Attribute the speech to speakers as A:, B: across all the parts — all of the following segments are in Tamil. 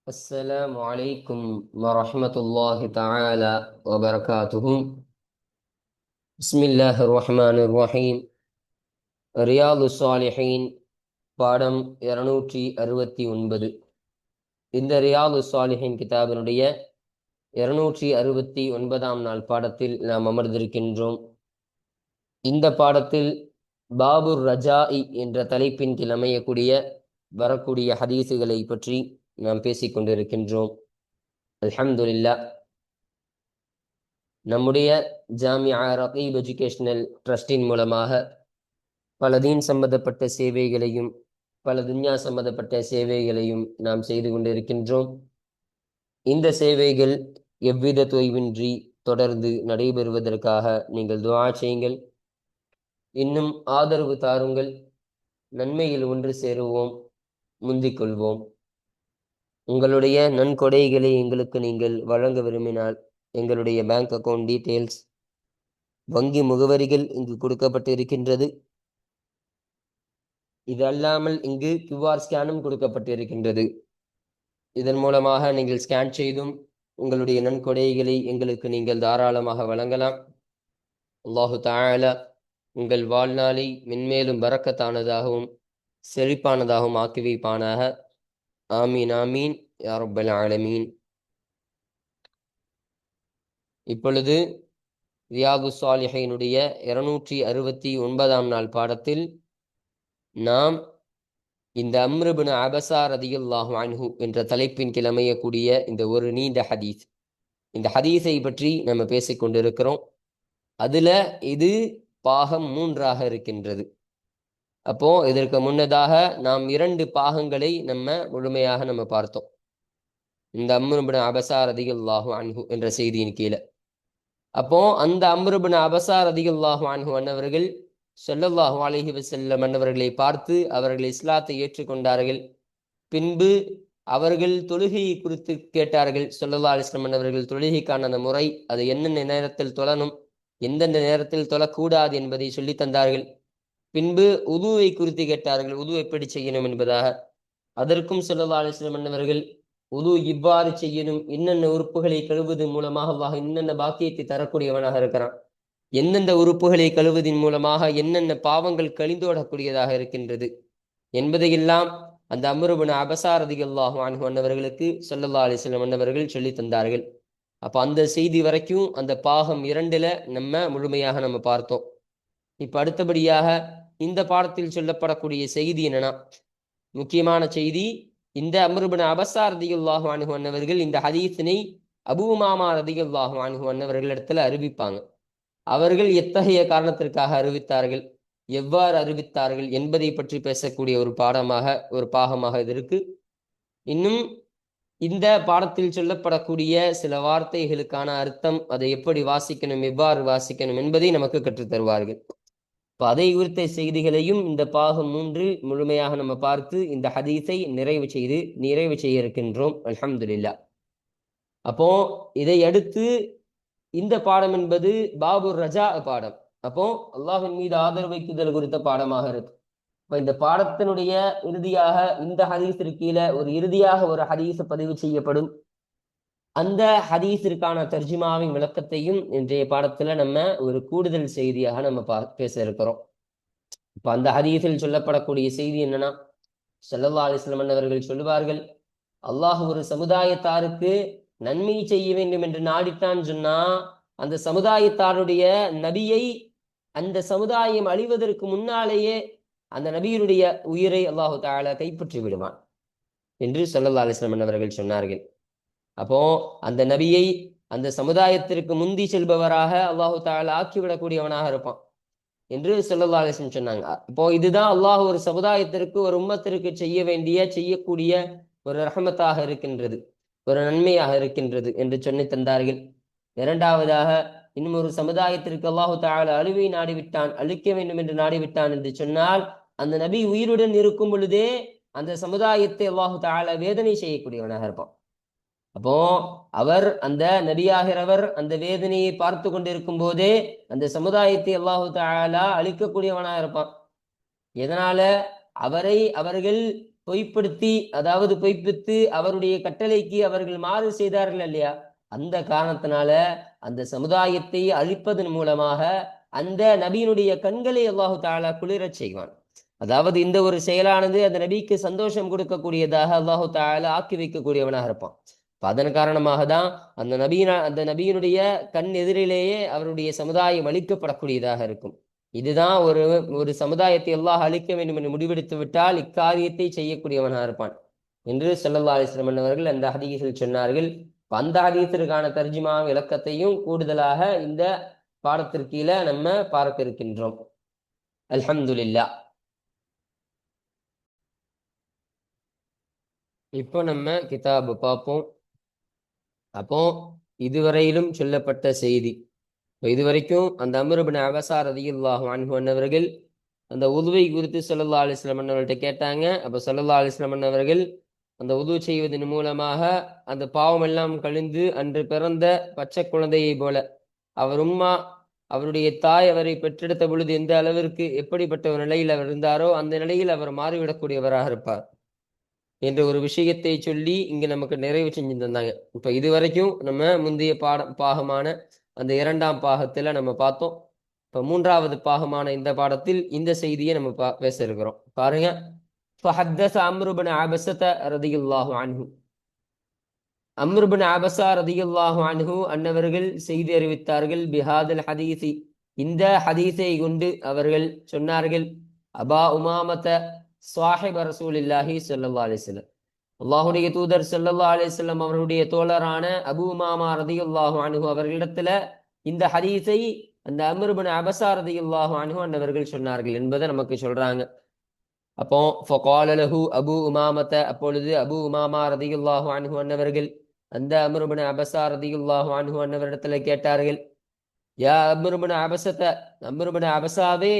A: السلام عليكم ورحمة الله تعالى وبركاته. بسم الله الرحمن الرحيم. رياض الصالحين பாடம் 269. இந்த ரியாது சாலிஹின் கிதாபினுடைய 269ஆம் நாள் பாடத்தில் நாம் அமர்ந்திருக்கின்றோம். இந்த பாடத்தில் பாபுர் ரஜாஇ என்ற தலைப்பின் கீழ் அமையக்கூடிய வரக்கூடிய ஹதீஸுகளை பற்றி நாம் பேசிக் கொண்டிருக்கின்றோம். அல்ஹம்துலில்லாஹ். நம்முடைய ஜாமியா ரகீப் எஜுகேஷனல் ட்ரஸ்டின் மூலமாக பல தீன் சம்பந்தப்பட்ட சேவைகளையும் பல துன்யா சம்பந்தப்பட்ட சேவைகளையும் நாம் செய்து கொண்டிருக்கின்றோம். இந்த சேவைகள் எவ்வித தொய்வின்றி தொடர்ந்து நடைபெறுவதற்காக நீங்கள் துஆ செய்யுங்கள். இன்னும் ஆதரவு தாருங்கள். நன்மையில் ஒன்று சேருவோம், முந்திக் கொள்வோம். உங்களுடைய நன்கொடைகளை எங்களுக்கு நீங்கள் வழங்க விரும்பினால் எங்களுடைய பேங்க் அக்கவுண்ட் டீட்டெயில்ஸ், வங்கி முகவரிகள் இங்கு கொடுக்கப்பட்டு இருக்கின்றது. இது அல்லாமல் இங்கு QR ஸ்கேனும் கொடுக்கப்பட்டு இருக்கின்றது. இதன் மூலமாக நீங்கள் ஸ்கேன் செய்தும் உங்களுடைய நன்கொடைகளை எங்களுக்கு நீங்கள் தாராளமாக வழங்கலாம். அல்லாஹு தஆலா உங்கள் வாழ்நாளை மென்மேலும் பரக்கத்தானதாகவும் செழிப்பானதாகவும் ஆக்கி வைப்பானாக. ஆமீன் ஆமீன் யா ரப்பல் ஆலமீன். இப்பொழுது ரியாது சாலிஹினுடைய 269ஆம் நாள் பாடத்தில் நாம் இந்த அம்ர் இப்னு அபஸா ரதியல்லாஹு அன்ஹு என்ற தலைப்பின் கீழ் அமையக்கூடிய இந்த ஒரு நீண்ட ஹதீஸ், இந்த ஹதீஸை பற்றி நம்ம பேசிக்கொண்டிருக்கிறோம். அதுல இது பாகம் 3ஆக இருக்கின்றது. அப்போ இதற்கு முன்னதாக நாம் 2 பாகங்களை முழுமையாக பார்த்தோம். இந்த அம்ர் இப்னு அபஸா ரதியல்லாஹு அன்ஹு என்ற செய்தியின் கீழே. அப்போ அந்த அம்ர் இப்னு அபஸா ரதியல்லாஹு அன்ஹு அன்னவர்கள் ஸல்லல்லாஹு அலைஹி வஸல்லம் அன்னவர்களை பார்த்து அவர்கள் இஸ்லாத்தை ஏற்றுக்கொண்டார்கள். பின்பு அவர்கள் தொழுகையை குறித்து கேட்டார்கள். ஸல்லல்லாஹு அலைஹி வஸல்லம் அன்னவர்கள் தொழுகைக்கான அந்த முறை, அது என்னென்ன நேரத்தில் தொழணும், எந்தெந்த நேரத்தில் தொழக்கூடாது என்பதை சொல்லி தந்தார்கள். பின்பு உதுவை குறித்து கேட்டார்கள், உது எப்படி செய்யணும் என்பதாக. அதற்கும் ஸல்லல்லாஹு அலைஹி வஸல்லம் அன்னவர்கள் உது இவ்வாறு செய்யணும், என்னென்ன உறுப்புகளை கழுவுவதன் மூலமாக அல்லாஹ் என்னென்ன பாக்கியத்தை தரக்கூடியவனாக இருக்கிறான், எந்தெந்த உறுப்புகளை கழுவுவதன் மூலமாக என்னென்ன பாவங்கள் கழிந்தோடக்கூடியதாக இருக்கின்றது என்பதையெல்லாம் அந்த அம்ர் இப்னு அபஸா ரதியல்லாஹு அன்ஹு அன்னவர்களுக்கு ஸல்லல்லாஹு அலைஹி வஸல்லம் அன்னவர்கள் சொல்லி தந்தார்கள். அப்போ அந்த செய்தி வரைக்கும் அந்த பாகம் 2ல முழுமையாக பார்த்தோம். இப்ப அடுத்தபடியாக இந்த பாடத்தில் சொல்லப்படக்கூடிய செய்தி என்னன்னா, முக்கியமான செய்தி, இந்த அம்ர் இப்னு அபஸா ரதியல்லாஹு அன்ஹு அன்னவர்கள் இந்த ஹதீஸினை அபூ உமாமா ரதியல்லாஹு அன்ஹு அன்னவர்களிடத்துல அறிவிப்பாங்க. அவர்கள் எத்தகைய காரணத்திற்காக அறிவித்தார்கள், எவ்வாறு அறிவித்தார்கள் என்பதை பற்றி பேசக்கூடிய ஒரு பாகமாக இது இருக்கு. இன்னும் இந்த பாடத்தில் சொல்லப்படக்கூடிய சில வார்த்தைகளுக்கான அர்த்தம், அதை எப்படி வாசிக்கணும், எவ்வாறு வாசிக்கணும் என்பதை நமக்கு கற்றுத் தருவார்கள். இப்போ அதை குறித்த செய்திகளையும் இந்த பாகம் 3 முழுமையாக பார்த்து இந்த ஹதீஸை நிறைவு செய்ய இருக்கின்றோம். அல்ஹம்துலில்லாஹ். அப்போ இதை அடுத்து இந்த பாடம் என்பது பாபுர் ரஜா பாடம். அப்போ அல்லாஹ்வின் மீது ஆதரவு வைக்குதல் குறித்த பாடமாக இருக்கு. இப்போ இந்த பாடத்தினுடைய இறுதியாக இந்த ஹதீஸிற்கு கீழே இறுதியாக ஒரு ஹதீஸ் பதிவு செய்யப்படும். அந்த ஹதீஸிற்கான தர்ஜுமாவின் விளக்கத்தையும் இன்றைய பாடத்துல ஒரு கூடுதல் செய்தியாக பேச இருக்கிறோம். இப்ப அந்த ஹதீஸில் சொல்லப்படக்கூடிய செய்தி என்னன்னா, ஸல்லல்லாஹு அலைஹி வஸல்லம் அவர்கள் சொல்லுவார்கள், அல்லாஹ் ஒரு சமுதாயத்தாருக்கு நன்மை செய்ய வேண்டும் என்று நாடிட்டான்னு சொன்னா, அந்த சமுதாயத்தாருடைய நபியை அந்த சமுதாயம் அழிவதற்கு முன்னாலேயே அந்த நபியினுடைய உயிரை அல்லாஹு தஆலா கைப்பற்றி விடுவான் என்று ஸல்லல்லாஹு அலைஹி வஸல்லம் அவர்கள் சொன்னார்கள். அப்போ அந்த நபியை அந்த சமுதாயத்திற்கு முந்தி செல்பவராக அல்லாஹு தஆலா ஆக்கிவிடக்கூடியவனாக இருப்பான் என்று ஸல்லல்லாஹு அலைஹி வஸல்லம் சொன்னாங்க. இப்போ இதுதான் அல்லாஹ் ஒரு சமுதாயத்திற்கு, ஒரு உம்மத்திற்கு செய்யக்கூடிய ஒரு ரஹமத்தாக இருக்கின்றது, ஒரு நன்மையாக இருக்கின்றது என்று சொல்லி தந்தார்கள். இரண்டாவதாக, இன்னும் ஒரு சமுதாயத்திற்கு அல்லாஹு தஆலா அழிவை நாடிவிட்டான், அழிக்க வேண்டும் என்று நாடிவிட்டான் என்று சொன்னால், அந்த நபி உயிருடன் இருக்கும் பொழுதே அந்த சமுதாயத்தை அல்லாஹு தஆலா வேதனை செய்யக்கூடியவனாக இருப்பான். அப்போ அவர் அந்த நபியாகிறவர் அந்த வேதனையை பார்த்து கொண்டிருக்கும் போதே அந்த சமுதாயத்தை அல்லாஹு தஆலா அழிக்கக்கூடியவனாக இருப்பான். எதனால? அவர்கள் பொய்ப்படுத்தி, அதாவது பொய்ப்பித்து அவருடைய கட்டளைக்கு அவர்கள் மாறு செய்தார்கள் இல்லையா, அந்த காரணத்தினால அந்த சமுதாயத்தை அழிப்பதன் மூலமாக அந்த நபியினுடைய கண்களை அல்லாஹு தாலா குளிரச் செய்வான். அதாவது இந்த ஒரு செயலானது அந்த நபிக்கு சந்தோஷம் கொடுக்கக்கூடியதாக அல்லாஹு தாலா ஆக்கி வைக்கக்கூடியவனாக இருப்பான். அதன் காரணமாக தான் அந்த நபியினுடைய கண் எதிரிலேயே அவருடைய சமுதாயம் அழிக்கப்படக்கூடியதாக இருக்கும். இதுதான் ஒரு ஒரு சமுதாயத்தை அல்லாஹ் அழிக்க வேண்டும் என்று முடிவெடுத்து விட்டால் இக்காரியத்தை செய்யக்கூடியவனாக இருப்பான் என்று ஸல்லல்லாஹு அலைஹி வஸல்லம் அவர்கள் அந்த ஹதீஸில் சொன்னார்கள். அந்த ஹதீஸிற்கான தர்ஜுமா விளக்கத்தையும் கூடுதலாக இந்த பாடத்திற்கீழ நம்ம பார்க்க இருக்கின்றோம். அல்ஹம்துலில்லாஹ். இப்போ நம்ம கிதாபு பார்ப்போம். அப்போ இதுவரையிலும் சொல்லப்பட்ட செய்தி, இதுவரைக்கும் அந்த அம்ர் இப்னு அபஸா ரலியல்லாஹு அன்ஹு அன்னவர்கள் அந்த உதுவை குறித்து ஸல்லல்லாஹு அலைஹி வஸல்லம் அவர்கள்ட்ட கேட்டாங்க. அப்போ ஸல்லல்லாஹு அலைஹி வஸல்லம் அவர்கள் அந்த உது செய்வதன் மூலமாக அந்த பாவம் எல்லாம் கழிந்து அன்று பிறந்த பச்சை குழந்தையை போல அவர் உம்மா அவருடைய தாய் அவரை பெற்றெடுத்த பொழுது எந்த அளவிற்கு எப்படிப்பட்ட ஒரு நிலையில் அவர் இருந்தாரோ அந்த நிலையில் அவர் மாறிவிடக்கூடியவராக இருப்பார் என்ற ஒரு விஷயத்தை சொல்லி இங்க நமக்கு நிறைவு செஞ்சு தந்தாங்க. இப்ப இதுவரைக்கும் நம்ம முந்தைய பாகமான அந்த 2ஆம் பாகத்துல நம்ம பார்த்தோம். இப்ப 3வது பாகமான இந்த பாடத்தில் இந்த செய்தியை நம்ம பேச இருக்கிறோம். பாருங்க. فحدث عمرو بن عبسة رضي الله عنه. அம்ர் இப்னு அபஸா ரலியல்லாஹு அன்ஹு அன்னவர்கள் செய்தி அறிவித்தார்கள். பிஹாதல் ஹதீஸி, இந்த ஹதீஸை கொண்டு அவர்கள் சொன்னார்கள். அபா உமாமத ஸாஹிப ரசூலில்லாஹி ஸல்லல்லாஹு அலைஹி வஸல்லம், அல்லாஹ்வுடைய தூதர் ஸல்லல்லாஹு அலைஹி வஸல்லம் அவர்களுடைய தோழரான அபூ உமாமா ரலியல்லாஹு அன்ஹு அவர்களிடத்துல இந்த ஹதீஸை அந்த அம்ர் இப்னு அபஸா ரலியல்லாஹு அன்ஹு அன்னவர்கள் சொன்னார்கள் என்பதை நமக்கு சொல்றாங்க. அப்போ ஃபகால லஹு அபூ உமாமத, அப்பொழுது அபூ உமாமா ரலியல்லாஹு அன்ஹு அன்னவர்கள் அந்த அம்ர் இப்னு அபஸா ரலியல்லாஹு அன்ஹு அன்னவரிடத்துல கேட்டார்கள். யா அம்ர் இப்னு அபஸத, அம்ர் இப்னு அபஸாவே,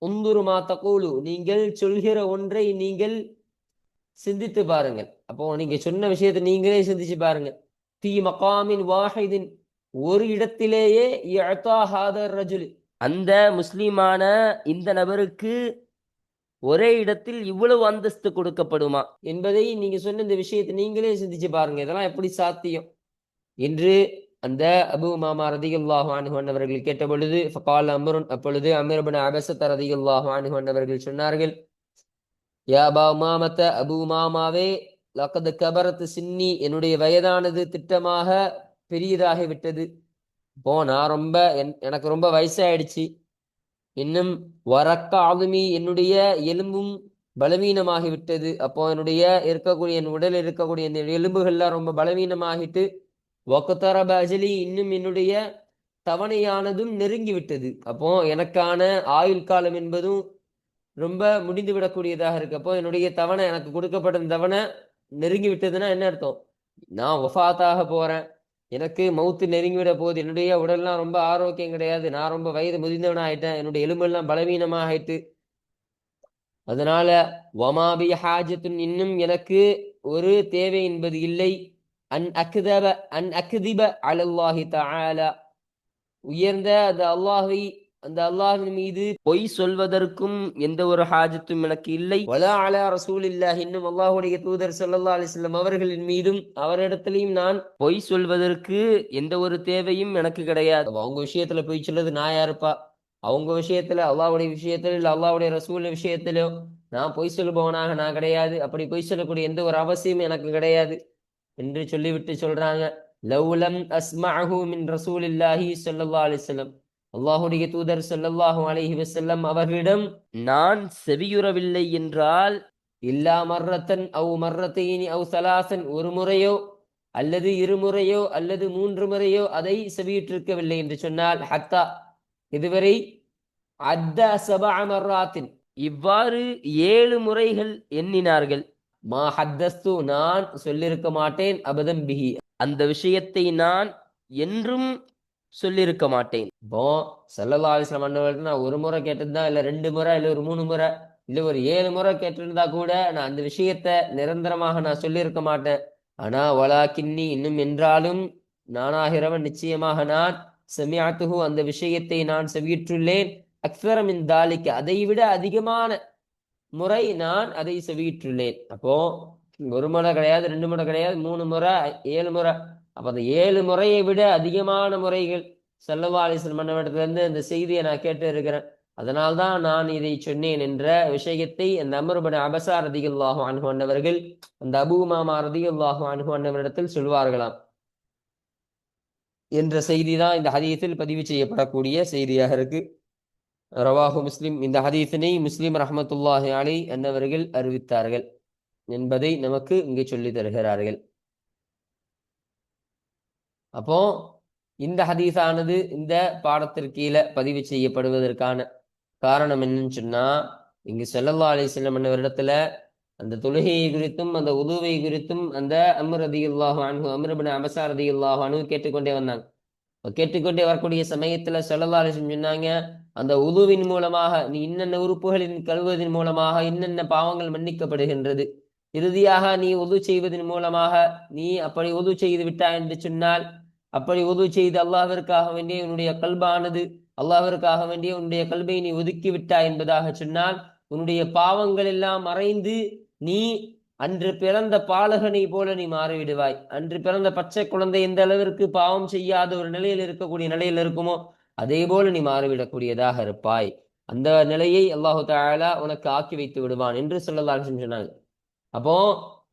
A: உந்துரு மா தகூலு, நீங்கள் சொல்கிற ஒன்றை நீங்கள் சிந்தித்து பாருங்கள். அப்போ நீங்க சொன்ன விஷயத்தை நீங்களே சிந்திச்சு பாருங்க. ஃபீ மகாமின் வாஹிதின், ஒரு இடத்திலேயே யஅதா ஹாதர் ரஜுல், அந்த முஸ்லிமான இந்த நபருக்கு ஒரே இடத்தில் இவ்வளவு அந்தஸ்து கொடுக்கப்படுமா என்பதை நீங்க சொன்ன இந்த விஷயத்தை நீங்களே சிந்திச்சு பாருங்க. இதெல்லாம் எப்படி சாத்தியம் என்று அந்த அபூ உமாமா ரலியல்லாஹு அன்ஹு அவர்கள் கேட்ட பொழுது ஃபகால அம்ருன், அப்பொழுது அம்ர் இப்னு அபஸா ரலியல்லாஹு அன்ஹு அவர்கள் சொன்னார்கள். யா அபா உமாமத, அபூ உமாமாவே, லக்கத் கபரத் சின்னி, என்னுடைய வயதானது திட்டமாக பெரியதாகி விட்டது. இப்போ நான் எனக்கு ரொம்ப வயசாயிடுச்சு. இன்னும் வரக்க ஆதுமி, என்னுடைய எலும்பும் பலவீனமாகிவிட்டது. அப்போ என் உடலில் இருக்கக்கூடிய இந்த எலும்புகள்லாம் ரொம்ப பலவீனமாகிட்டு, வக்தரப அஜலி, இன்னும் என்னுடைய தவணையானதும் நெருங்கி விட்டது. அப்போ எனக்கான ஆயுள் காலம் என்பதும் ரொம்ப முடிந்து விடக்கூடியதாக இருக்கு. அப்போ என்னுடைய தவணை, எனக்கு கொடுக்கப்பட்ட தவணை நெருங்கி விட்டதுன்னா என்ன அர்த்தம்? நான் வஃபாத்தாக போறேன், எனக்கு மவுத்து நெருங்கிவிட போகுது, என்னுடைய உடல்லாம் ரொம்ப ஆரோக்கியம் கிடையாது, நான் ரொம்ப வயது முதிர்ந்தவனா ஆயிட்டேன், என்னுடைய எலும்பெல்லாம் பலவீனமா ஆயிட்டு, அதனால வமாபி ஹாஜத்துன், இன்னும் எனக்கு ஒரு தேவை என்பது இல்லை. அன் அக்திப அலல்லாஹி தஆலா, உயர்ந்த அந்த அல்லாஹ்வின் மீது பொய் சொல்வதற்கும் எந்த ஒரு ஹாஜத்தும் எனக்கு இல்லை. வலா அலா ரசூலில்லாஹ், இன்னும் அல்லாஹ்வுடைய தூதர் ஸல்லல்லாஹு அலைஹி வஸல்லம் அவர்களின் மீதும் அவரிடத்திலையும் நான் பொய் சொல்வதற்கு எந்த ஒரு தேவையும் எனக்கு கிடையாது. அவங்க விஷயத்துல பொய் சொல்றது நான் யாருப்பா? அவங்க விஷயத்துல, அல்லாஹ்வுடைய விஷயத்துல, இல்ல அல்லாஹ்வுடைய ரசூல் விஷயத்திலோ நான் பொய் சொல்பவனாக நான் கிடையாது. அப்படி பொய் சொல்லக்கூடிய எந்த ஒரு அவசியமும் எனக்கு கிடையாது என்று சொல்லிவிட்டு சொல்றாங்க. லவ்லம் அஸ்மஅஹு மின் ரசூலில்லாஹி ஸல்லல்லாஹு அலைஹி வஸல்லம், அல்லாஹ்வுடைய தூதர் ஸல்லல்லாஹு அலைஹி வஸல்லம் அவர்களிடம் நான் செவியுறவில்லை என்றால், இல்லா மர்ரத்தன் அவ் மர்ரத்தைனி அவ் ஸலாசன், ஒரு முறையோ அல்லது இருமுறையோ அல்லது 3 முறையோ அதை செவியிட்டிருக்கவில்லை என்று சொன்னால், ஹத்தா, இதுவரை அத்த சபஅ மர்ராத்தின், இவ்வாறு 7 முறைகள் எண்ணினார்கள். மா ஹத்தஸ்து, நான் சொல்லியிருக்க மாட்டேன், அபதம் பிஹி, அந்த விஷயத்தை நான் என்றும் சொல்லியிருக்க மாட்டேன். இப்போ ஸல்லல்லாஹு அலைஹி வஸல்லம் நான் ஒரு முறை கேட்டிருந்தா, இல்ல 2 முறை, இல்ல ஒரு 3 முறை, இல்ல ஒரு 7 முறை கேட்டிருந்தா கூட நான் அந்த விஷயத்த நிரந்தரமாக நான் சொல்லியிருக்க மாட்டேன். ஆனா வலாக்கின்னி, இன்னும் என்றாலும் நானாகிறவன், நிச்சயமாக நான் சமிஅத்துஹு, அந்த விஷயத்தை நான் செவியுற்றுள்ளேன். அக்ஸர மின் தாலிக்க, அதை விட அதிகமான முறை நான் அதை செவியிட்டுள்ளேன். அப்போ ஒரு முறை கிடையாது, 2 முறை கிடையாது, 3 முறை, 7 முறை. அப்ப அந்த 7 முறையை விட அதிகமான முறைகள் ஸல்லல்லாஹு அலைஹி வஸல்லம் மன்னவரிடத்திலிருந்து இந்த செய்தியை நான் கேட்டு இருக்கிறேன். அதனால்தான் நான் இதை சொன்னேன் என்ற விஷயத்தை அந்த அம்ர் இப்னு அபஸா ரலியல்லாஹு அன்ஹு அன்னவர்கள் அந்த அபூ உமாமா ரலியல்லாஹு அன்ஹு அன்னவரிடத்தில் சொல்வார்களாம் என்ற செய்தி தான் இந்த ஹதீஸில் பதிவு செய்யப்படக்கூடிய செய்தியாக இருக்கு. ரவாஹு முஸ்லிம். இந்த ஹதீஸினை முஸ்லிம் ரஹ்மத்துல்லாஹி அலைஹி அன்னவர்கள் அறிவித்தார்கள் என்பதை நமக்கு இங்கு சொல்லி தருகிறார்கள். அப்போ இந்த ஹதீஸானது இந்த பாடத்திற்கு கீழே பதிவு செய்யப்படுவதற்கான காரணம் என்னன்னு சொன்னா, இங்கு ஸல்லல்லாஹு அலைஹி வஸல்லம் அன்னவரிடத்துல அந்த தொழுகையை குறித்தும் அந்த உதுவை குறித்தும் அந்த அம்ர் ரலியல்லாஹு அன்ஹு அம்ர் இப்னு அபஸா ரலியல்லாஹு அன்ஹு கேட்டுக்கொண்டே வந்தாங்க. கேட்டுக்கொண்டே வரக்கூடிய சமயத்துல ஸல்லல்லாஹு அலைஹி வஸல்லம் சொன்னாங்க, அந்த உதுவின் மூலமாக நீ இன்னென்ன உறுப்புகளின் கழுவுவதன் மூலமாக இன்னென்ன பாவங்கள் மன்னிக்கப்படுகின்றது. இறுதியாக நீ உது செய்வதன் மூலமாக நீ அப்படி உது செய்து விட்டாய் என்று சொன்னால், அப்படி உது செய்து அல்லாஹ்விற்காக வேண்டிய உன்னுடைய கல்பானது அல்லாஹ்விற்காக வேண்டிய உன்னுடைய கல்பை நீ ஒதுக்கி விட்டாய் என்பதாக சொன்னால், உன்னுடைய பாவங்கள் எல்லாம் மறைந்து நீ அன்று பிறந்த பாலகனை போல நீ மாறிவிடுவாய். அன்று பிறந்த பச்சை குழந்தை எந்த அளவிற்கு பாவம் செய்யாத ஒரு நிலையில் இருக்கக்கூடிய நிலையில் இருக்குமோ அதே போல நீ மாறிவிடக்கூடியதாக இருப்பாய். அந்த நிலையை அல்லாஹு தஆலா உனக்கு ஆக்கி வைத்து விடுவான் என்று ஸல்லல்லாஹு அலைஹி வஸல்லம் சொன்னாங்க. அப்போ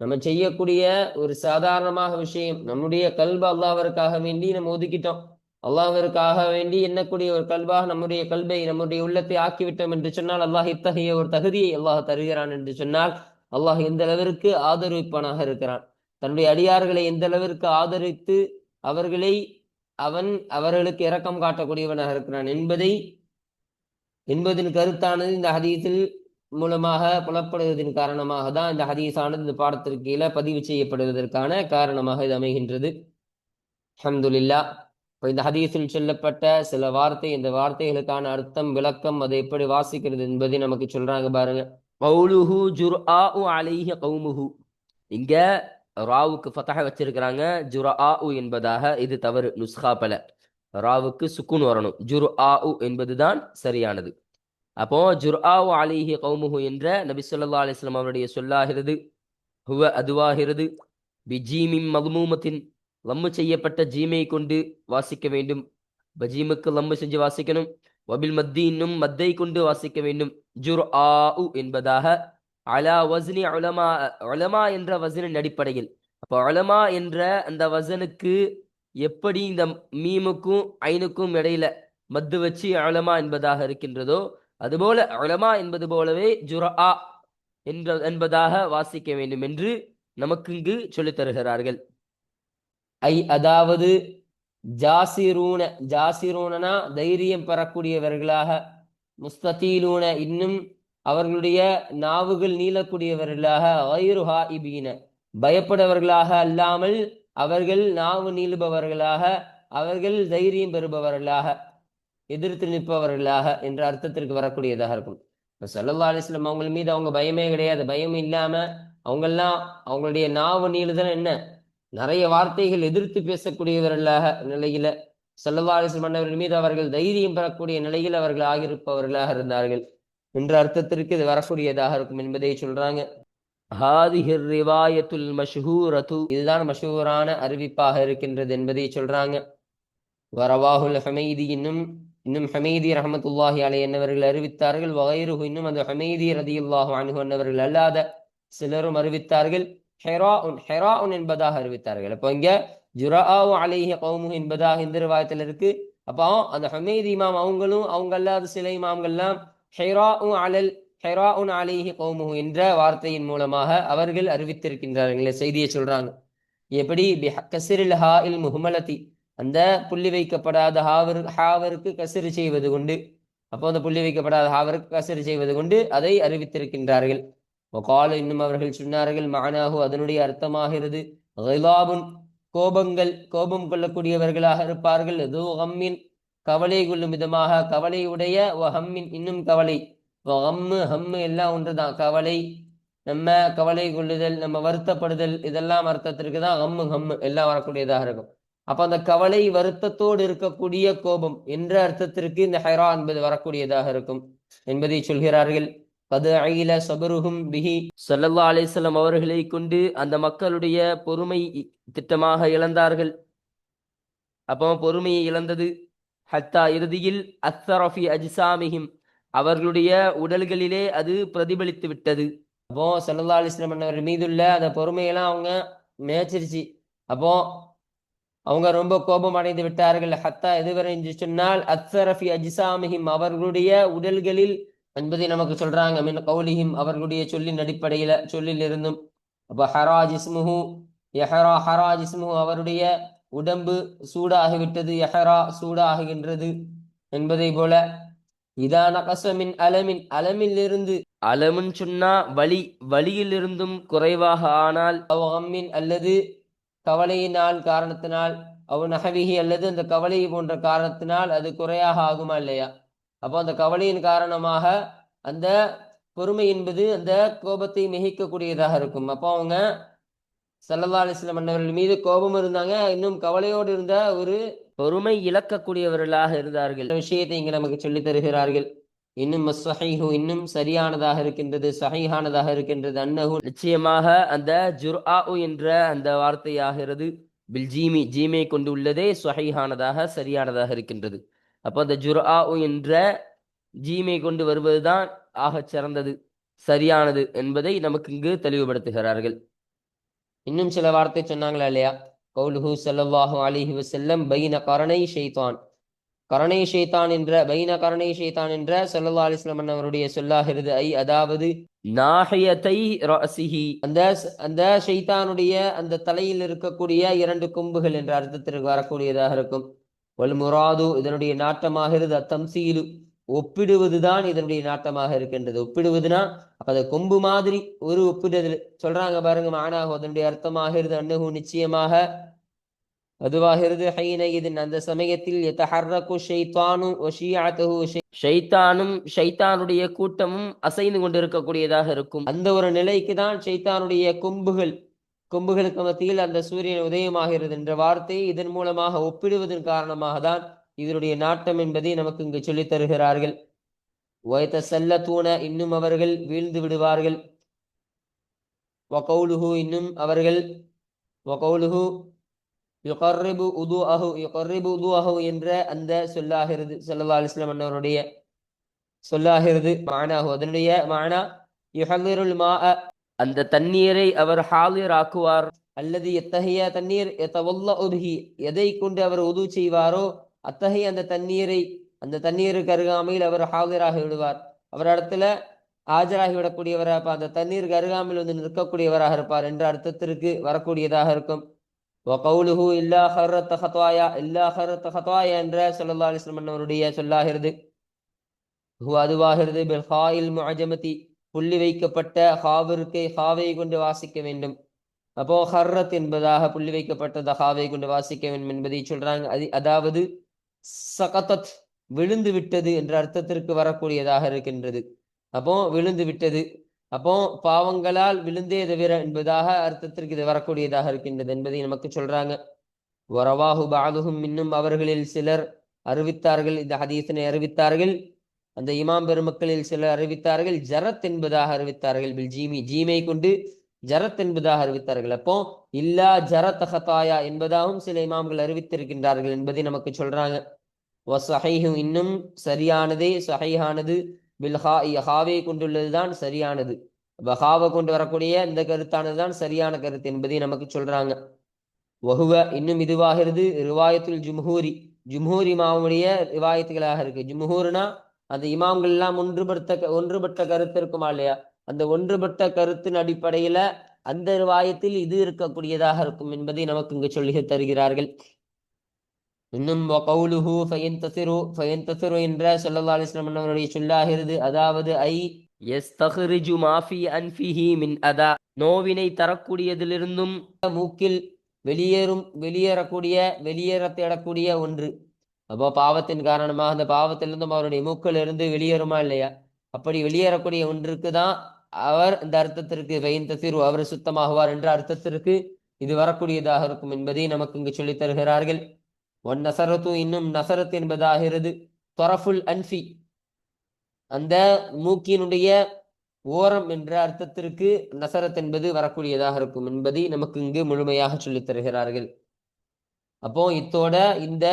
A: நம்ம செய்யக்கூடிய ஒரு சாதாரணமாக விஷயம், நம்முடைய கல்ப அல்லாஹ்விற்காக வேண்டி நம்ம ஒதுக்கிட்டோம். அல்லாஹ்விற்காக வேண்டி எண்ணக்கூடிய ஒரு கல்பாக நம்முடைய கல்பை நம்முடைய உள்ளத்தை ஆக்கிவிட்டோம் என்று சொன்னால், அல்லாஹ் இத்தகைய ஒரு தகுதியை அல்லாஹ் தருகிறான் என்று சொன்னால், அல்லாஹ் எந்த அளவிற்கு ஆதரவிப்பானாக இருக்கிறான். தன்னுடைய அடியார்களை எந்த அளவிற்கு ஆதரித்து அவர்களை அவர்களுக்கு இரக்கம் காட்டக்கூடியவனாக இருக்கிறான் என்பதின் கருத்தானது இந்த ஹதீஸில் மூலமாக புலப்படுவதன் காரணமாக தான் இந்த ஹதீஸானது இந்த பாடத்திற்கு கீழே பதிவு செய்யப்படுவதற்கான காரணமாக இது அமைகின்றது. அல்ஹம்துலில்லாஹ். இப்போ இந்த ஹதீஸில் சொல்லப்பட்ட சில வார்த்தை, இந்த வார்த்தைகளுக்கான அர்த்தம், விளக்கம், அதை எப்படி வாசிக்கிறது என்பதை நமக்கு சொல்றாங்க பாருங்க. கௌலுஹு ஜுர்ஆஉ அலைஹி கௌமுஹு. இங்க ராவுக்கு ஃபதஹ வச்சிருக்கிறாங்க, ஜுர்ஆஉ என்பதாக. இது தவறு, நுஸ்கா பல. ராவுக்கு சுக்குன் வரணும், ஜுர்ஆஉ என்பதுதான் சரியானது. அப்போ ஜுர்ஆஉ அலைஹி கௌமுஹு என்ற நபி ஸல்லல்லாஹு அலைஹி வஸல்லம் அவருடைய சொல்லாகிறது. ஹுவ அதுவாகிறது. பிஜீமின் மதுமூமத்தின், லம்மு செய்யப்பட்ட ஜீமை கொண்டு வாசிக்க வேண்டும். பஜீமுக்கு லம்மு செஞ்சு வாசிக்கணும். வபில் மத்தி, இன்னும் மத்தை கொண்டு வாசிக்க வேண்டும். ஜுர்ஆஉ என்பதாக. அலா வஸ்னி உலமா, உலமா என்ற வசனின் அடிப்படையில். அப்போ உலமா என்ற அந்த வசனுக்கு எப்படி இந்த மீமுக்கும் ஐனுக்கும் இடையில மத்து வச்சு உலமா என்பதாக இருக்கின்றதோ, அதுபோல உலமா என்பது போலவே ஜுர்ஆ என்பதாக வாசிக்க வேண்டும் என்று நமக்கு இங்கு சொல்லித் தருகிறார்கள். அதாவது ஜாசிரூன, ஜாசிரூனனா தைரியம் பெறக்கூடியவர்களாக, முஸ்ததீலூன இன்னும் அவர்களுடைய நாவுகள் நீளக்கூடியவர்களாக, கைரு ஹாயிபீன பயப்படுபவர்களாக அல்லாமல் அவர்கள் நாவு நீளுபவர்களாக, அவர்கள் தைரியம் பெறுபவர்களாக, எதிர்த்து நிற்பவர்களாக என்ற அர்த்தத்திற்கு வரக்கூடியதாக இருக்கும். இப்போ ஸல்லல்லாஹு அலைஹி வஸல்லம் அவங்க மீது அவங்க பயமே கிடையாது. பயம் இல்லாம அவங்கெல்லாம் அவங்களுடைய நாவு நீளுதல் என்ன, நிறைய வார்த்தைகள் எதிர்த்து பேசக்கூடியவர்களாக நிலையில ஸல்லல்லாஹு அலைஹி வஸல்லம் அவர்கள் மீது அவர்கள் தைரியம் பெறக்கூடிய நிலையில் அவர்கள் ஆகியிருப்பவர்களாக இருந்தார்கள் என்ற அர்த்தத்திற்கு இது வரக்கூடியதாக இருக்கும் என்பதை சொல்றாங்க. ஹாதிஹிர் ரிவாயத்துல் மஷ்ஹூரத்து, இதுதான் மஷ்ஹூரான அறிவிப்பாக இருக்கின்றது என்பதை சொல்றாங்க. வரவாஹுல் ஹமைதி, இன்னும் ஹமைதி ரஹ்மத்துல்லாஹி அலைஹி என்னவர்கள் அறிவித்தார்கள். வகைருஹு, இன்னும் அந்த ஹமைதி ரலியல்லாஹு அன்ஹு என்னவர்கள் அல்லாத சிலரும் அறிவித்தார்கள். ஹெராஉன், ஹெராஉன் என்பதாக அறிவித்தார்கள். அப்போ இங்க ஜுர்ஆஉ அலைஹி கௌமுஹு என்பதாக இந்த ரிவாயத்தில் இருக்கு. அப்போ அந்த ஹமைதி இமாம் அவங்களும் அவங்க அல்லாத சில இமாம்கள்லாம் ஹெராஉன் அலைஹி கௌமுஹு என்ற வார்த்தையின் மூலமாக அவர்கள் அறிவித்திருக்கின்றார்கள். செய்தியை சொல்றாங்க. எப்படி கஸ்ரில் ஹாஇல் முஹ்மலதி, அந்த புள்ளி வைக்கப்படாத ஹாவருக்கு கஸ்ர் செய்வது கொண்டு, அப்போ அந்த புள்ளி வைக்கப்படாத ஹாவருக்கு கஸ்ர் செய்வது கொண்டு அதை அறிவித்திருக்கின்றார்கள். வகால, இன்னும் அவர்கள் சொன்னார்கள், மஅனாஹு அதனுடைய அர்த்தமாகிறது கிலாபுன் கோபம் கொள்ளக்கூடியவர்களாக இருப்பார்கள். து கம்மின் கவலை கொள்ளும் விதமாக, கவலை உடைய, வஹம்மின் இன்னும் கவலை, ஹம்மு ஹம்மு எல்லாம் ஒன்றுதான். கவலை, நம்ம கவலை கொள்ளுதல், நம்ம வருத்தப்படுதல், இதெல்லாம் அர்த்தத்திற்கு தான் ஹம்மு எல்லாம் வரக்கூடியதாக இருக்கும். அப்ப அந்த கவலை வருத்தத்தோடு இருக்கக்கூடிய கோபம் என்ற அர்த்தத்திற்கு இந்த ஹெரா என்பது வரக்கூடியதாக இருக்கும் என்பதை சொல்கிறார்கள். கதஇல சபருஹும் பிஹி ஸல்லல்லாஹு அலைஹி வஸல்லம் அவர்களை கொண்டு அந்த மக்களுடைய பொறுமை திட்டமாக இழந்தார்கள். அப்போ பொறுமையை இழந்தது. ஹத்தா இறுதியில் அஸ்ஸரஃபி அஜ்சாமிஹிம் அவர்களுடைய உடல்களிலே அது பிரதிபலித்து விட்டது. அப்போ ஸல்லல்லாஹு அலைஹி வஸல்லம் அவர்கள் மீதுள்ள அந்த பொறுமையெல்லாம் அவங்க மேய்ச்சிருச்சு. அப்போ அவங்க ரொம்ப கோபம் அடைந்து விட்டார்கள். ஹத்தா எதுவரை என்று சொன்னால் அஸ்ஸரஃபி அஜ்சாமிஹிம் அவர்களுடைய உடல்களில் என்பதை நமக்கு சொல்றாங்க. மின் கௌலிஹிம் அவர்களுடைய சொல்லின் அடிப்படையில சொல்லில் இருந்தும். அப்போ ஹராஜ் இஸ்முஹு யஹரா ஹராஜ் இஸ்முஹு அவருடைய உடம்பு சூடாகிவிட்டது. யஹரா சூடாகுகின்றது என்பதை போல இதா நகசமின் அலமின் அலமிலிருந்து அலமுன்னு சொன்னா வலி வலியிலிருந்தும் குறைவாக ஆனால் அவ் அம்மின் அல்லது கவலையினால் காரணத்தினால் அவ் நகவிகி அல்லது அந்த கவலை போன்ற காரணத்தினால் அது குறையாக ஆகுமா இல்லையா? அப்போ அந்த கவலையின் காரணமாக அந்த பொறுமை என்பது அந்த கோபத்தை மிகைக்கக்கூடியதாக இருக்கும். அப்போ அவங்க ஸல்லல்லாஹு அலைஹி வஸல்லம் அன்னவர்கள் மீது கோபம் இருந்தாங்க, இன்னும் கவலையோடு இருந்த ஒரு பொறுமை இழக்கக்கூடியவர்களாக இருந்தார்கள். இந்த விஷயத்தை இங்கு நமக்கு சொல்லித் தருகிறார்கள். இன்னும் ஸஹீஹு இன்னும் சரியானதாக இருக்கின்றது, சஹீஹானதாக இருக்கின்றது. அன்னஹு நிச்சயமாக அந்த ஜுர்ஆஉ என்ற அந்த வார்த்தையாகிறது பில் ஜீமி ஜீமை கொண்டு உள்ளதே ஸஹீஹானதாக சரியானதாக இருக்கின்றது. அப்போ அந்த ஜுர்ஆஉ என்ற ஜீமை கொண்டு வருவதுதான் ஆகச் சிறந்தது, சரியானது என்பதை நமக்கு இங்கு தெளிவுபடுத்துகிறார்கள். இன்னும் சில வார்த்தை சொன்னாங்களா இல்லையா? கௌலுஹு ஸல்லல்லாஹு அலைஹி வஸல்லம் பைன கரணை ஷைத்தான். கரணை ஷைத்தான் என்ற பைன கரணை ஷைத்தான் என்ற ஸல்லல்லாஹு அலைஹி வஸல்லம் அவருடைய சொல்லாகிறது. அதாவது நாஹியத்தை ரஅஸிஹி அந்த அந்த ஷைத்தானுடைய அந்த தலையில் இருக்கக்கூடிய இரண்டு கொம்புகள் என்ற அர்த்தத்திற்கு வரக்கூடியதாக இருக்கும். வல் முராது இதனுடைய நாட்டமாகிறது அத்தம்சீலு ஒப்பிடுவதுதான் இதனுடைய நாட்டமாக இருக்கின்றது. ஒப்பிடுவதுனா அதை கொம்பு மாதிரி ஒரு ஒப்பிடுதல் சொல்றாங்க பாருங்க. மானாக அதனுடைய அர்த்தமாகிறது அன்னஹு நிச்சயமாக அதுவாகிறது ஹைன இதன் அந்த சமயத்தில் யதஹர்ரகு ஷைத்தானு வஷியஅதுஹு ஷைத்தானும் ஷைத்தானுடைய கூட்டமும் அசைந்து கொண்டிருக்கக்கூடியதாக இருக்கும். அந்த ஒரு நிலைக்கு தான் ஷைத்தானுடைய கொம்புகளுக்கு மத்தியில் அந்த சூரியன் உதயமாகிறது என்ற வார்த்தையை இதன் மூலமாக ஒப்பிடுவதன் காரணமாக தான் இதனுடைய நாட்டம் என்பதை நமக்கு இங்கு சொல்லித் தருகிறார்கள். வயதசல்லதூன இன்னும் அவர்கள் வீழ்ந்து விடுவார்கள். வகௌலுஹு இன்னும் அவர்கள் வகௌலுஹு யுகர்ரிபு உதுஅஹு என்ற அந்த சொல்லாகிறது ஸல்லல்லாஹு அலைஹி வஸல்லம் அன்னவருடைய சொல்லாகிறது. மானாஹு அதனுடைய மானா யுஹல்லிருல் மாஅ அந்த தண்ணீரை அவர் ஹாலிராக்குவார். அல்லது எத்தகைய தண்ணீர் யதவல்லஉ பிஹி எதை கொண்டு அவர் உது செய்வாரோ அத்தகைய அந்த தண்ணீருக்கு அருகாமையில் அவர் ஹாலிராகி விடுவார். அவர் இடத்துல ஆஜராகி விடக்கூடியவராக அந்த தண்ணீருக்கு அருகாமையில் வந்து நிற்கக்கூடியவராக இருப்பார் என்ற அர்த்தத்திற்கு வரக்கூடியதாக இருக்கும். வகௌலுஹு இல்லா ஹர்ரத் ஹத்வாயா இல்லா ஹர்ரத் ஹத்வாயா என்ற ஸல்லல்லாஹு அலைஹி வஸல்லம் அவருடைய சொல்லாகிறது. அதுவாகிறது பில் ஹாயில் முஅஜமதி புள்ளி வைக்கப்பட்ட ஹாவிற்கு ஹாவை கொண்டு வாசிக்க வேண்டும். அப்போ ஹர்ரத் என்பதாக புள்ளி வைக்கப்பட்ட ஹாவை கொண்டு வாசிக்க வேண்டும் என்பதை சொல்றாங்க. அதாவது சகதத் விழுந்து விட்டது என்ற அர்த்தத்திற்கு வரக்கூடியதாக இருக்கின்றது. அப்போ விழுந்து விட்டது, அப்போ பாவங்களால் விழுந்தே தவிர என்பதாக அர்த்தத்திற்கு இது வரக்கூடியதாக இருக்கின்றது என்பதை நமக்கு சொல்றாங்க. வரவாஹு பாதுஹும் இன்னும் அவர்களில் சிலர் அறிவித்தார்கள், இந்த ஹதீஸினை அறிவித்தார்கள். அந்த இமாம் பெருமக்களில் சிலர் அறிவித்தார்கள் ஜரத் என்பதாக அறிவித்தார்கள். பில் ஜீமி ஜீமை கொண்டு ஜரத் என்பதாக அறிவித்தார்கள். அப்போ இல்லா ஜரத் ஹதாயா என்பதாகவும் சில இமாம்கள் அறிவித்திருக்கின்றார்கள் என்பதை நமக்கு சொல்றாங்க. வஸஹீஹு இன்னும் சரியானதே சஹீஹானது பில் ஹாவை கொண்டுள்ளதுதான் சரியானது. ஹாவை கொண்டு வரக்கூடிய இந்த கருத்தானதுதான் சரியான கருத்து என்பதை நமக்கு சொல்றாங்க. வஹுவ இன்னும் இதுவாகிறது ரிவாயத்துல் ஜும்ஹூரி இமாமுடைய ரிவாயத்துகளாக இருக்கு. ஜும்ஹூர்னா அந்த இமாம்கள் எல்லாம் ஒன்றுபட்ட கருத்து இருக்குமா இல்லையா? அந்த ஒன்றுபட்ட கருத்தின் அடிப்படையில அந்த ரிவாயத்தில் இது இருக்கக்கூடியதாக இருக்கும் என்பதை நமக்கு இங்கு சொல்லி தருகிறார்கள். இன்னும் வகௌலுஹு ஃபயன்தசிரு என்ற ஸல்லல்லாஹு அலைஹி வஸல்லம் அவருடைய சொல்லாகிறது. அதாவது யஸ்தக்ரிஜு மா ஃபீ அன்ஃபிஹி மின் அதா நோவினை தரக்கூடியதிலிருந்தும் மூக்கில் வெளியேற தேடக்கூடிய ஒன்று. அப்போ பாவத்தின் காரணமாக அந்த பாவத்திலிருந்தும் அவருடைய மூக்கிலிருந்து வெளியேறுமா இல்லையா? அப்படி வெளியேறக்கூடிய ஒன்றுக்கு தான் அவர் இந்த அர்த்தத்திற்கு ஃபயன்தசிரு அவர் சுத்தமாகுவார் என்ற அர்த்தத்திற்கு இது வரக்கூடியதாக இருக்கும் என்பதை நமக்கு இங்கு சொல்லித் தருகிறார்கள். ஒன் நசரத்து இன்னும் நசரத் என்பதாகிறது தொரஃபுல் அன்ஃபி அந்த மூக்கினுடைய ஓரம் என்ற அர்த்தத்திற்கு நசரத் என்பது வரக்கூடியதாக இருக்கும் என்பதை நமக்கு இங்கு முழுமையாக சொல்லித் தருகிறார்கள். அப்போ இத்தோட இந்த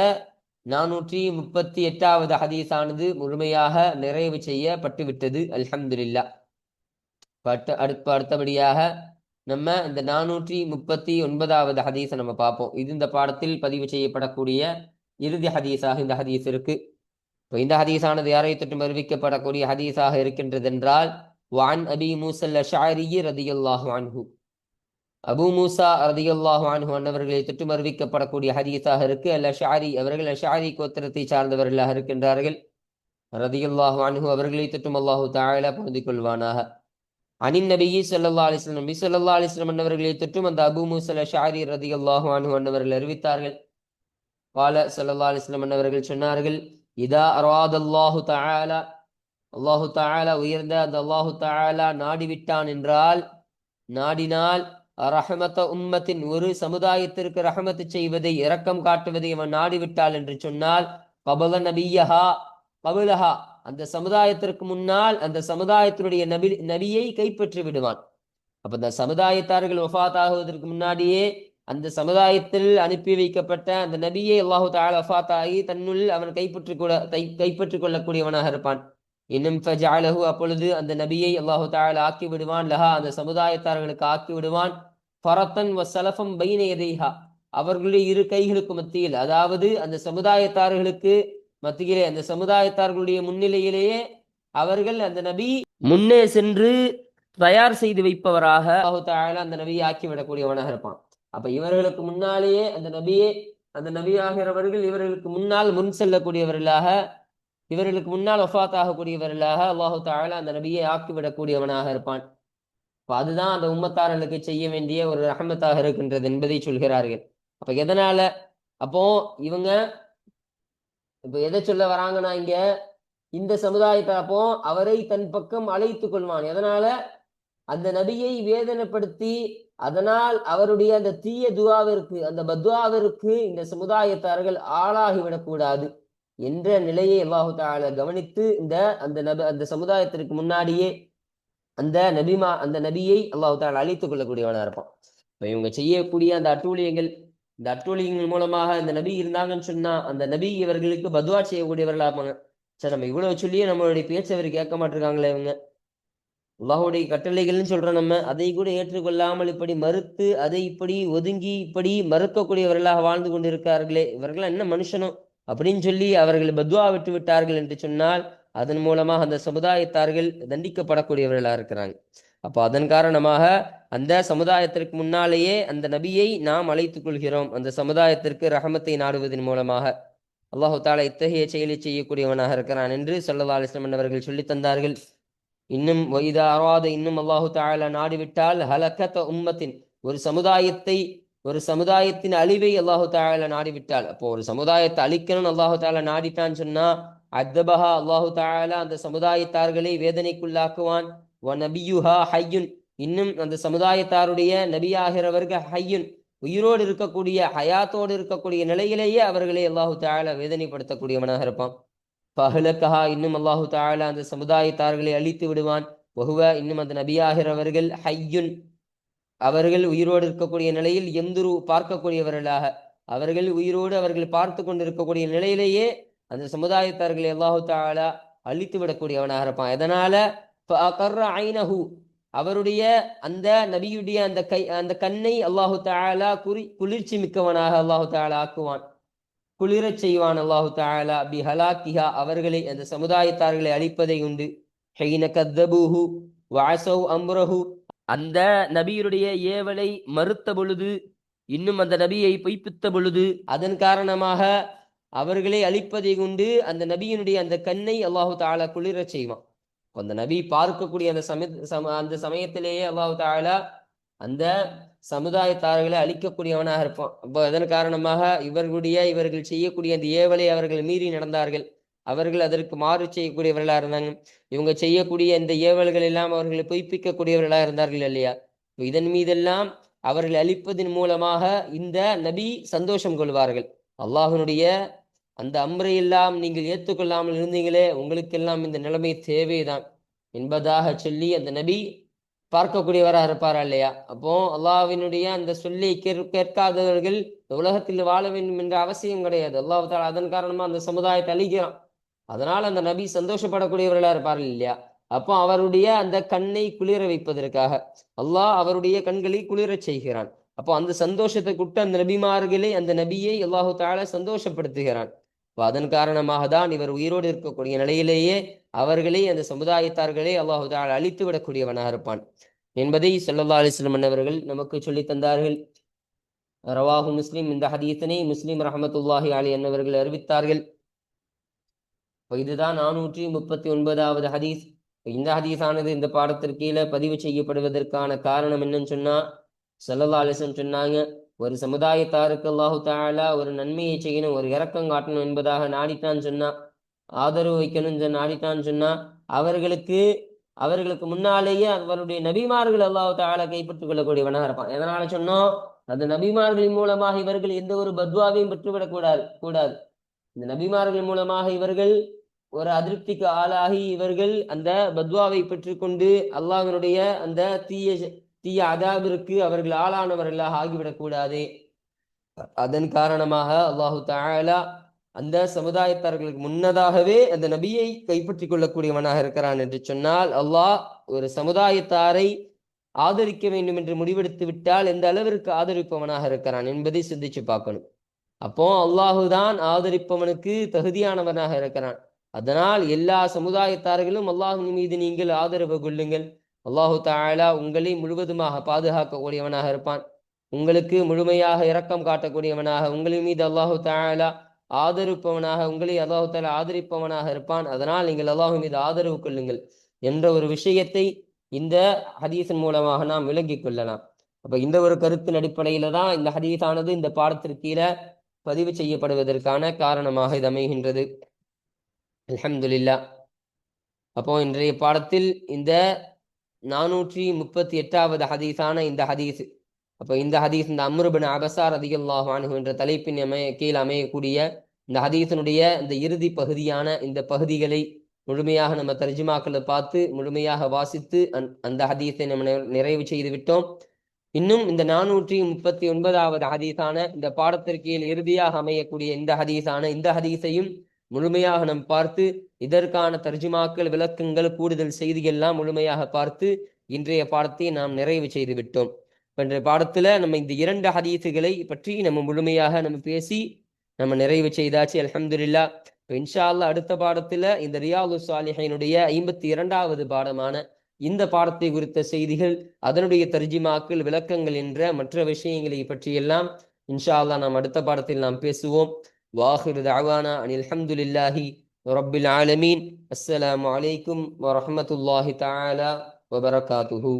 A: 438வது ஹதீஸானது முழுமையாக நிறைவு செய்யப்பட்டு விட்டது. அல்ஹம்துலில்லாஹ். அடுத்தபடியாக நம்ம இந்த 439வது ஹதீஸை நம்ம பார்ப்போம். இது இந்த பாடத்தில் பதிவு செய்யப்படக்கூடிய இறுதி ஹதீஸாக இந்த ஹதீஸ் இருக்கு. இப்போ இந்த ஹதீஸானது யாரை தொற்றும் அறிவிக்கப்படக்கூடிய ஹதீஸாக இருக்கின்றது என்றால் வான் அபி மூசல் அஷாரி ரதியல்லாஹு அன்ஹு, அபு மூசா ரதியல்லாஹு அன்ஹு அன்னவர்களை தொற்றும் அறிவிக்கப்படக்கூடிய ஹதீஸாக இருக்கு. அல் அஷாரி அவர்கள் அஷாரி கோத்திரத்தை சார்ந்தவர்களாக இருக்கின்றார்கள். ரதியல்லாஹு அன்ஹு அவர்களை தொற்றும் அல்லாஹு தஆலா பொருந்திக் கொள்வானாக. அனின் நபி ஸல்லல்லாஹு அலைஹி வஸல்லம், நபி ஸல்லல்லாஹு அலைஹி வஸல்லம் அன்னவர்களை தொற்றும் அந்த அபு மூசா அஷாரி ரதியல்லாஹு அன்ஹு அன்னவர்கள் அறிவித்தார்கள். قال ஸல்லல்லாஹு அலைஹி வஸல்லம் அன்னவர்கள் சொன்னார்கள், இதா அராதல்லாஹு தஆலா, அல்லாஹு தஆலா உயர்ந்த அந்த அல்லாஹு தஆலா நாடிவிட்டான் என்றால், நாடினால் ரஹமத உம்மத்தின் ஒரு சமுதாயத்திற்கு ரஹமத்து செய்வதை இரக்கம் காட்டுவதை அவன் நாடிவிட்டால் என்று சொன்னால், கபல நபியஹா கபலஹா, அந்த சமுதாயத்திற்கு முன்னால் அந்த சமுதாயத்தினுடைய நபியை கைப்பற்றி விடுவான். அப்ப இந்த சமுதாயத்தார்கள் வஃபாத் ஆகுவதற்கு முன்னாடியே அந்த சமுதாயத்தில் அனுப்பி வைக்கப்பட்ட அந்த நபியை அல்லாஹு தஆலா வஃபாத் ஆகி தன்னுள் அவன் கைப்பற்றிக் கொள்ளக்கூடியவனாக இருப்பான். இன்னும் ஃபஜஅலஹு, அப்பொழுது அந்த நபியை அல்லாஹு தஆலா ஆக்கி விடுவான், லஹா அந்த சமுதாயத்தார்களுக்கு ஆக்கி விடுவான், ஃபரத்தன் வ சலஃபம் பைன யதைஹா, அவர்களுடைய இரு கைகளுக்கு மத்தியில், அதாவது அந்த சமுதாயத்தார்களுக்கு மத்தியிலே அந்த சமுதாயத்தார்களுடைய முன்னிலையிலேயே அவர்கள் அந்த நபி முன்னே சென்று தயார் செய்து வைப்பவராக அல்லாஹு தஆலா அந்த நபியை ஆக்கிவிடக்கூடியவனாக இருப்பான். அப்ப இவர்களுக்கு முன்னாலேயே அந்த நபியாகிறவர்கள் இவர்களுக்கு முன்னால் முன் செல்லக்கூடியவர்களாக, இவர்களுக்கு முன்னால் வஃபாத் ஆகக்கூடியவர்களாக அல்லாஹு தஆலா அந்த நபியை ஆக்கிவிடக்கூடியவனாக இருப்பான். அப்ப அதுதான் அந்த உம்மத்தார்களுக்கு செய்ய வேண்டிய ஒரு ரஹமத்தாக இருக்கின்றது என்பதை சொல்கிறார்கள். அப்ப எதனால அப்போ இவங்க இப்ப எதை சொல்ல வராங்கன்னா, இங்க இந்த சமுதாயத்தை அப்போ அவரை தன் பக்கம் அழைத்து கொள்வான். எதனால? அந்த நபியை வேதனைப்படுத்தி அதனால் அவருடைய அந்த தீய துவாவிற்கு, அந்த பத்வாவிற்கு இந்த சமுதாயத்தார்கள் ஆளாகிவிடக்கூடாது என்ற நிலையை அல்லாஹு தஆலா கவனித்து அந்த சமுதாயத்திற்கு முன்னாடியே அந்த நபியை அல்லாஹு தஆலா அழைத்துக் கொள்ளக்கூடியவனா இருப்பான். இப்ப இவங்க செய்யக்கூடிய அந்த அட்டூழியங்கள், இந்த அட்டூழியங்கள் மூலமாக இந்த நபி இருந்தாங்கன்னு சொன்னா அந்த நபி இவர்களுக்கு பத்வா செய்யக்கூடியவர்களா இருப்பாங்க. சரி, நம்ம இவ்வளவு சொல்லியே நம்மளுடைய பேச்சை அவர் கேட்க மாட்டிருக்காங்களே, இவங்க அல்லாஹுடைய கட்டளைகள்னு சொல்றோம், நம்ம அதை கூட ஏற்றுக்கொள்ளாமல் இப்படி மறுத்து அதை இப்படி ஒதுங்கி இப்படி மறுக்கக்கூடியவர்களாக வாழ்ந்து கொண்டிருக்கிறார்களே, இவர்கள் என்ன மனுஷனும் அப்படின்னு சொல்லி அவர்கள் பத்வா விட்டு விட்டார்கள் என்று சொன்னால் அதன் மூலமாக அந்த சமுதாயத்தார்கள் தண்டிக்கப்படக்கூடியவர்களாக இருக்கிறாங்க. அப்போ அதன் காரணமாக அந்த சமுதாயத்திற்கு முன்னாலேயே அந்த நபியை நாம் அழைத்துக் கொள்கிறோம். அந்த சமுதாயத்திற்கு ரஹமத்தை நாடுவதன் மூலமாக அல்லாஹு தஆலா இத்தகைய செயலை செய்யக்கூடியவனாக இருக்கிறான் என்று ஸல்லல்லாஹு அலைஹி வஸல்லம் அவர்கள் சொல்லி தந்தார்கள். இன்னும் வைதா அராத, இன்னும் அல்லாஹு தஆலா நாடிவிட்டால் ஹலகத உம்மத்தின், ஒரு சமுதாயத்தின் அழிவை அல்லாஹு தஆலா நாடிவிட்டால், அப்போ ஒரு சமுதாயத்தை அழிக்கணும்னு அல்லாஹு தஆலா நாடிட்டான்னு சொன்னா அத்தபஹா, அல்லாஹு தஆலா அந்த சமுதாயத்தார்களை வேதனைக்குள்ளாக்குவான். வ நபியுஹா ஹய்யுன், இன்னும் அந்த சமுதாயத்தாருடைய நபியாகிறவர்கள் ஹய்யுன், உயிரோடு இருக்கக்கூடிய ஹயாத்தோடு இருக்கக்கூடிய நிலையிலேயே அவர்களை அல்லாஹு தஆலா வேதனைப்படுத்தக்கூடியவனாக இருப்பான். ஃபஹலகஹா, இன்னும் அல்லாஹு தஆலா அந்த சமுதாயத்தார்களை அழித்து விடுவான். வஹுவ, இன்னும் அந்த நபியாகிறவர்கள் ஹய்யுன், அவர்கள் உயிரோடு இருக்கக்கூடிய நிலையில் எந்துரு, பார்க்கக்கூடியவர்களாக, அவர்கள் உயிரோடு அவர்கள் பார்த்து கொண்டிருக்கக்கூடிய நிலையிலேயே அந்த சமுதாயத்தார்களை அல்லாஹு தஆலா அழித்து விடக்கூடியவனாக இருப்பான். எதனால? ஃபஅகர்ர ஐனஹு, அவருடைய அந்த நபியுடைய அந்த கண்ணை அல்லாஹு தஆலா குளிர்ச்சி மிக்கவனாக அல்லாஹு தஆலா ஆக்குவான், குளிரச் செய்வான் அல்லாஹு தஆலா. பிஹலாக்கிஹா, அவர்களை அந்த சமுதாயத்தார்களை அழிப்பதை உண்டு. ஹைன கத்தபூஹு வஅஸவ் அம்ரஹு, அந்த நபியுடைய ஏவலை மறுத்த பொழுது, இன்னும் அந்த நபியை பொய்ப்பித்த பொழுது, அதன் காரணமாக அவர்களை அழிப்பதை கொண்டு அந்த நபியினுடைய அந்த கண்ணை அல்லாஹு தஆலா குளிரச் செய்வான். அந்த நபி பார்க்கக்கூடிய அந்த சமயத்திலேயே அல்லாஹு தஆலா அந்த சமுதாயத்தார்களை அழிக்கக்கூடியவனாக இருப்பான். அப்போ அதன் காரணமாக இவர்கள் செய்யக்கூடிய அந்த ஏவலை அவர்கள் மீறி நடந்தார்கள், அவர்கள் அதற்கு மாறு செய்யக்கூடியவர்களாக இருந்தாங்க. இவங்க செய்யக்கூடிய இந்த ஏவல்கள் எல்லாம் அவர்களை பொய்ப்பிக்கக்கூடியவர்களாக இருந்தார்கள் இல்லையா? இதன் மீதெல்லாம் அவர்கள் அழிப்பதன் மூலமாக இந்த நபி சந்தோஷம் கொள்வார்கள். அல்லாஹ்வினுடைய அந்த அம்ரை எல்லாம் நீங்கள் ஏற்றுக்கொள்ளாமல் இருந்தீங்களே, உங்களுக்கெல்லாம் இந்த நிலைமை தேவைதான் என்பதாக சொல்லி அந்த நபி பார்க்கக்கூடியவராக இருப்பாரா இல்லையா? அப்போ அல்லாஹ்வினுடைய அந்த சொல்லை கேட்காதவர்கள் உலகத்தில் வாழ வேண்டும் என்ற அவசியம் கிடையாது. அல்லாஹ் தாலா அதன் காரணமா அந்த சமுதாயத்தை அழிக்கிறான். அதனால அந்த நபி சந்தோஷப்படக்கூடியவர்களா இருப்பார்கள் இல்லையா? அப்போ அவருடைய அந்த கண்ணை குளிர வைப்பதற்காக அல்லாஹ் அவருடைய கண்களை குளிரச் செய்கிறான். அப்போ அந்த சந்தோஷத்தை குட்ட அந்த நபிமார்களை அந்த நபியை அல்லாஹு தாலா சந்தோஷப்படுத்துகிறான். அதன் காரணமாக தான் இவர் உயிரோடு இருக்கக்கூடிய நிலையிலேயே அவர்களை அந்த சமுதாயத்தார்களே அல்லாஹு தாலா அழித்து விடக்கூடியவனாக இருப்பான் என்பதை ஸல்லல்லாஹு அலைஹி வஸல்லம் அவர்கள் நமக்கு சொல்லி தந்தார்கள். ரவாஹு முஸ்லிம், இந்த ஹதீஸனை முஸ்லிம் ரஹமத்துல்லாஹி அலைஹி என்பவர்கள் அறிவித்தார்கள். இதுதான் 439வது ஹதீஸ். இந்த ஹதீஸானது இந்த பாடத்திற்கு கீழே பதிவு செய்யப்படுவதற்கான காரணம் என்னன்னு சொன்னா, ஸல்லல்லாஹு அலைஹி வஸல்லம் சொன்னாங்க, ஒரு சமுதாயத்தாருக்கு அல்லாஹு தஆலா ஒரு நன்மையை செய்யணும், ஒரு இரக்கம் காட்டணும் என்பதாக நாடிட்டான்னு சொன்னா, ஆதரவு வைக்கணும்னு நாடிட்டான்னு சொன்னா, அவர்களுக்கு முன்னாலேயே அவருடைய நபிமார்கள் அல்லாஹு தஆலா கைப்பற்றிக் கொள்ளக்கூடியவனாக இருப்பான். எதனால சொன்னோம்? அந்த நபிமார்களின் மூலமாக இவர்கள் எந்த ஒரு பத்வாவையும் பெற்றுவிடக் கூடாது. இந்த நபிமார்கள் மூலமாக இவர்கள் ஒரு அதிருப்திக்கு ஆளாகி இவர்கள் அந்த பத்வாவை பெற்றுக்கொண்டு அல்லாஹ்வினுடைய அந்த தீய அதாபிற்கு அவர்கள் ஆளானவர்களாக ஆகிவிடக் கூடாது. அதன் காரணமாக அல்லாஹு தஆலா அந்த சமுதாயத்தார்களுக்கு முன்னதாகவே அந்த நபியை கைப்பற்றிக் கொள்ளக்கூடியவனாக இருக்கிறான் என்று சொன்னால், அல்லாஹ் ஒரு சமுதாயத்தாரை ஆதரிக்க வேண்டும் என்று முடிவெடுத்து விட்டால் எந்த அளவிற்கு ஆதரிப்பவனாக இருக்கிறான் என்பதை சிந்திச்சு பார்க்கணும். அப்போ அல்லாஹுதான் ஆதரிப்பவனுக்கு தகுதியானவனாக இருக்கிறான். அதனால் எல்லா சமுதாயத்தார்களும் அல்லாஹின் மீது நீங்கள் ஆதரவு கொள்ளுங்கள். அல்லாஹு தஆலா உங்களை முழுவதுமாக பாதுகாக்கக்கூடியவனாக இருப்பான். உங்களுக்கு முழுமையாக இரக்கம் காட்டக்கூடியவனாக, உங்களின் மீது அல்லாஹு தஆலா ஆதரிப்பவனாக, உங்களை அல்லாஹு தஆலா ஆதரிப்பவனாக இருப்பான். அதனால் நீங்கள் அல்லாஹ் மீது ஆதரவு கொள்ளுங்கள் என்ற ஒரு விஷயத்தை இந்த ஹதீஸின் மூலமாக நாம் விளங்கிக் கொள்ளலாம். அப்ப இந்த ஒரு கருத்தின் அடிப்படையில தான் இந்த ஹதீஸானது இந்த பாடத்திற்கு கீழே பதிவு செய்யப்படுவதற்கான காரணமாக இது அமைகின்றது. அல்ஹம்துலில்லாஹ். அப்போ இன்றைய பாடத்தில் இந்த 438வது ஹதீஸான இந்த ஹதீஸ், அப்போ இந்த ஹதீஸ் இந்த அம்ர் இப்னு அபஸா ரலியல்லாஹு அன்ஹு என்ற தலைப்பின் கீழ் அமையக்கூடிய இந்த ஹதீஸினுடைய இந்த இறுதி பகுதியான இந்த பகுதிகளை முழுமையாக நம்ம தர்ஜுமாக்களை பார்த்து முழுமையாக வாசித்து அந்த ஹதீஸை நம்ம நிறைவு செய்து விட்டோம். இன்னும் இந்த 439வது ஹதீஸான இந்த பாடத்திற்கு இறுதியாக அமையக்கூடிய இந்த ஹதீஸான இந்த ஹதீஸையும் முழுமையாக நாம் பார்த்து இதற்கான தர்ஜுமாக்கள், விளக்கங்கள், கூடுதல் செய்திகள்லாம் முழுமையாக பார்த்து இன்றைய பாடத்தை நாம் நிறைவு செய்து விட்டோம். இன்றைய பாடத்துல நம்ம இந்த 2 ஹதீஸுகளை பற்றி நம்ம முழுமையாக நம்ம பேசி நம்ம நிறைவு செய்தாச்சு. அல்ஹம்துலில்லாஹ். இன்ஷா அல்லாஹ் அடுத்த பாடத்துல இந்த ரியாதுஸ் ஸாலிஹீனுடைய 52வது பாடமான இந்த பாடத்தை குறித்த செய்திகள், அதனுடைய தர்ஜிமாக்கள், விளக்கங்கள் என்ற மற்ற விஷயங்களை பற்றியெல்லாம் இன்ஷா அல்லாஹ் நாம் அடுத்த பாடத்தில் நாம் பேசுவோம். வாஹிரு தஅவானா அனில் ஹம்துலில்லாஹி ரப்பில் ஆலமீன். அஸ்ஸலாமு அலைக்கும் வரஹ்மத்துல்லாஹி தஆலா வபரகாத்துஹு.